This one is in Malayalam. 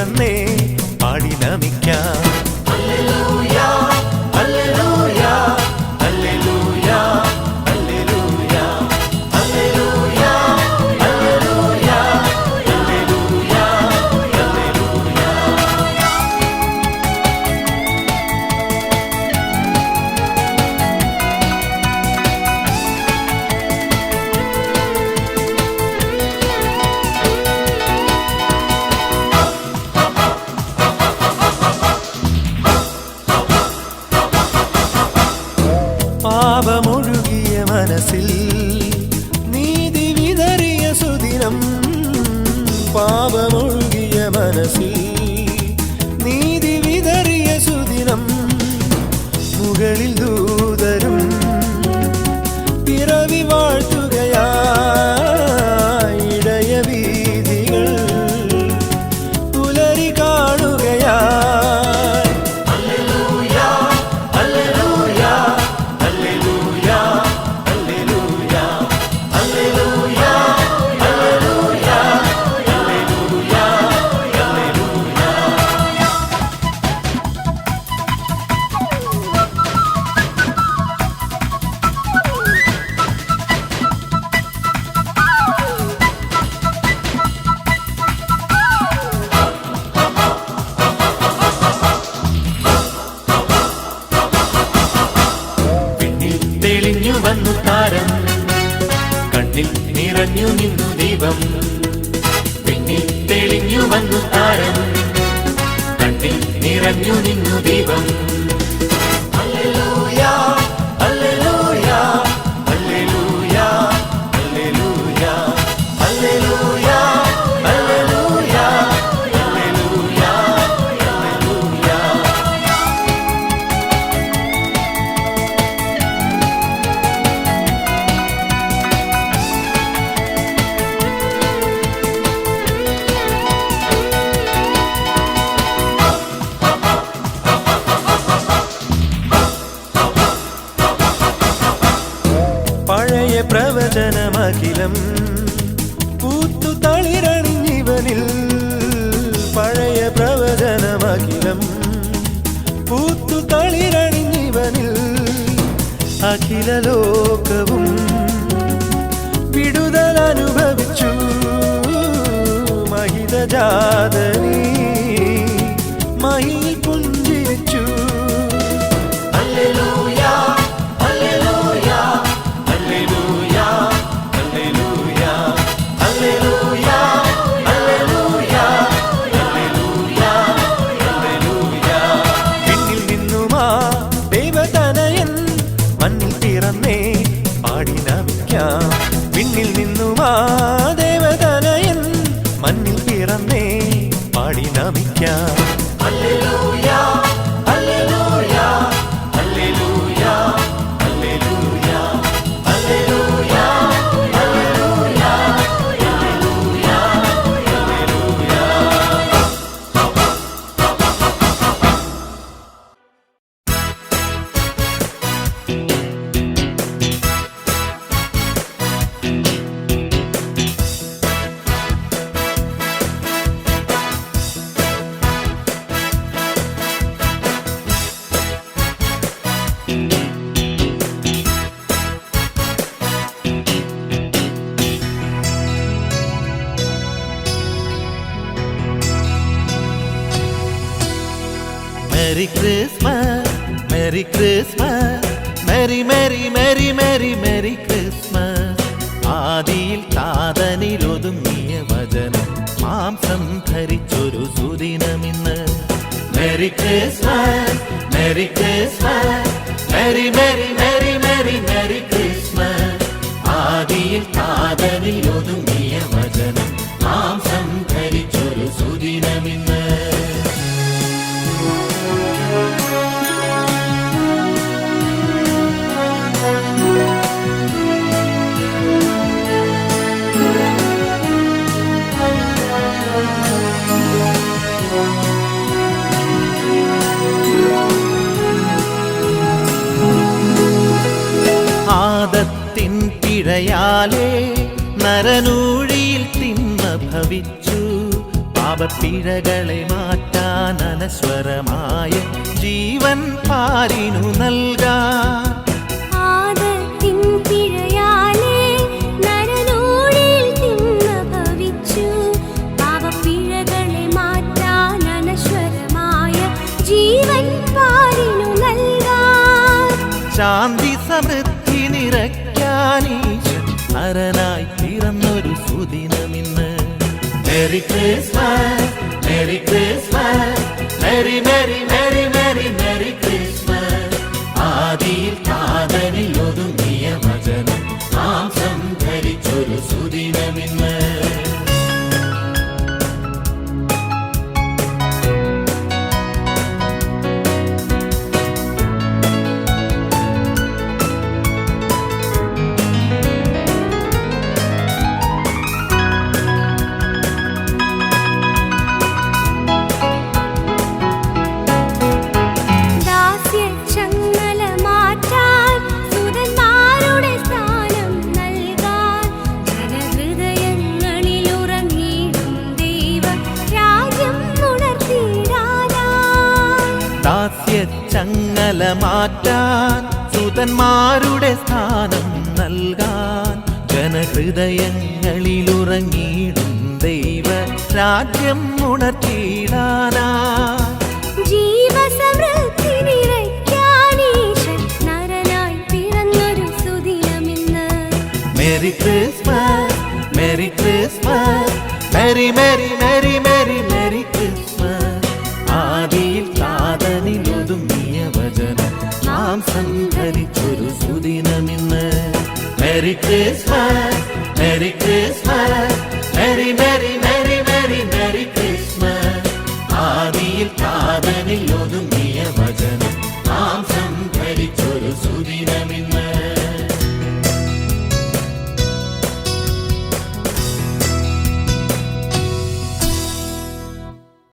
പിറന്നേ പാടി നമിക്കാം. Hallelujah hallelujah hallelujah hallelujah hallelujah hallelujah hallelujah hallelujah. പാപമൊഴുകിയ മനസ്സിൽ നീതി വിതറിയ സുദിനം. പാപമൊഴുകിയ മനസ്സിൽ നീതി വിതറിയ സുദിനം. മുകളിൽ ദൂതരും പിറവി വാഴ്ത്തുകയായി. ഇടയ വീഥികൾ പുലരി കാണുകയായി. Hallelujah hallelujah hallelujah hallelujah hallelujah hallelujah hallelujah hallelujah. പിന്നിൽ തെളിഞ്ഞു വന്നു താരം, കണ്ണിൽ നിറഞ്ഞു നിന്നു ദീപം. പിന്നിൽ തെളിഞ്ഞു വന്നു താരം, കണ്ണിൽ നിറഞ്ഞു നിന്നു ദീപം. Hallelujah hallelujah hallelujah hallelujah hallelujah hallelujah hallelujah hallelujah. പഴയ പ്രവചനമഖിലം പൂത്തു തളിരണിഞ്ഞിവനിൽ. പഴയ പ്രവചനമഖിലം പൂത്തു തളിരണിഞ്ഞിവനിൽ. അഖില ലോകവും വിടുതലനുഭവിച്ചു. മഹിതജാതനീ മഹിയിൽ പുഞ്ചിരിച്ചു. Hallelujah hallelujah hallelujah hallelujah hallelujah hallelujah hallelujah hallelujah. പിന്നിൽ നിന്നുമാ ദൈവതനയൻ മണ്ണിൽ പിറന്നേ പാടി നമിക്കാം. പിന്നിൽ നിന്നുമാ ദേവതനയൻ മണ്ണിൽ പിറന്നേ പാടി നമിക്കാം. Hallelujah hallelujah hallelujah hallelujah hallelujah hallelujah hallelujah hallelujah. Merry Christmas, Merry Christmas, Merry Merry Merry Merry Merry Christmas. ആദിയിൽ താതനിലൊതുങ്ങിയ വചനം മാംസം ധരിച്ചൊരു സുദിനമിന്ന്. Merry Christmas, Merry Christmas, Merry Merry Merry Merry Merry Christmas. ആദിയിൽ താതനിലൊതുങ്ങിയ വചനം മാംസം ധരിച്ചൊരു സുദിനമിന്ന്. ആദത്തിൻ പിഴയാലേ നരനൂഴിയിൽ തിന്മ ഭവിച്ചു. പാപപ്പിഴകളെ മാറ്റാൻ അനശ്വരമായ ജീവൻ പാരിനു നൽകാൻ. ആദത്തിൻ പിഴയാലേ നരനൂഴിൽ തിന്നഭവിച്ചു. പാപപ്പിഴകളെ മാറ്റാൻ അനശ്വരമായ ജീവൻ പാരിനു നൽകാൻ. ശാന്തി സമൃദ്ധി നിറയ്ക്കാനീശൻ നരനായി പിറന്നൊരു സുദിനമിന്ന്. Merry Christmas, merry Christmas, merry merry merry merry merry Christmas. ആദിയിൽ കാതലിൽ ഒതുങ്ങിയ വചനം മാംസം ധരിച്ചൊരു സുദിനമിന്ന്. ചങ്ങല മാറ്റാൻ സുതന്മാരുടെ സ്ഥാനം നൽകാൻ ജനഹൃദയങ്ങളിലുറങ്ങിയിടും ദൈവ രാജ്യം ഉണർത്തിയിടാനാ. ജീവസമൃദ്ധി നിറയ്ക്കാനീശൻ നരനായി പിറന്നൊരു സുദിനമിന്ന്. Merry Christmas, merry Christmas, merry merry merry merry merry Christmas. ആദിയിൽ കാതലിലൊതുങ്ങിയ വചനം മാംസം ധരിച്ചൊരു സുദിനമിന്ന്. Merry Christmas, merry Christmas, merry merry merry merry merry Christmas. ആദിയിൽ കാതലിലൊതുങ്ങി